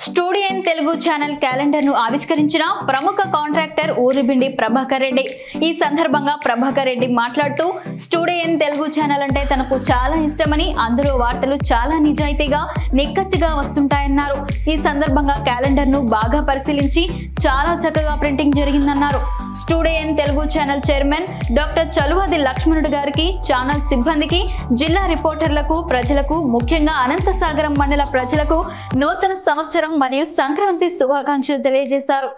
Studio in Telugu channel calendar ను ఆవిష్కరించిన ప్రముఖ కాంట్రాక్టర్ ఊరిబిండి ప్రభాకర్ రెడ్డి. ఈ సందర్భంగా ప్రభాకర్ రెడ్డి మాట్లాడుతూ స్టూడియో ఇన్ తెలుగు ఛానల్ అంటే తనకు చాలా ఇష్టమని, అందులో వార్తలు చాలా నిజాయితీగా నిక్కచ్చిగా వస్తుంటాయన్నారు. ఈ సందర్భంగా క్యాలెండర్ ను బాగా పరిశీలించి చాలా చక్కగా ప్రింటింగ్ జరిగిందన్నారు. Studio in Telugu channel chairman doctor Chaluvadi లక్ష్మణుడు గారికి, ఛానల్ సిబ్బందికి, జిల్లా రిపోర్టర్లకు, ప్రజలకు, ముఖ్యంగా అనంతసాగరం మండల ప్రజలకు నూతన సంవత్సరం మరియు సంక్రాంతి శుభాకాంక్షలు తెలియజేశారు.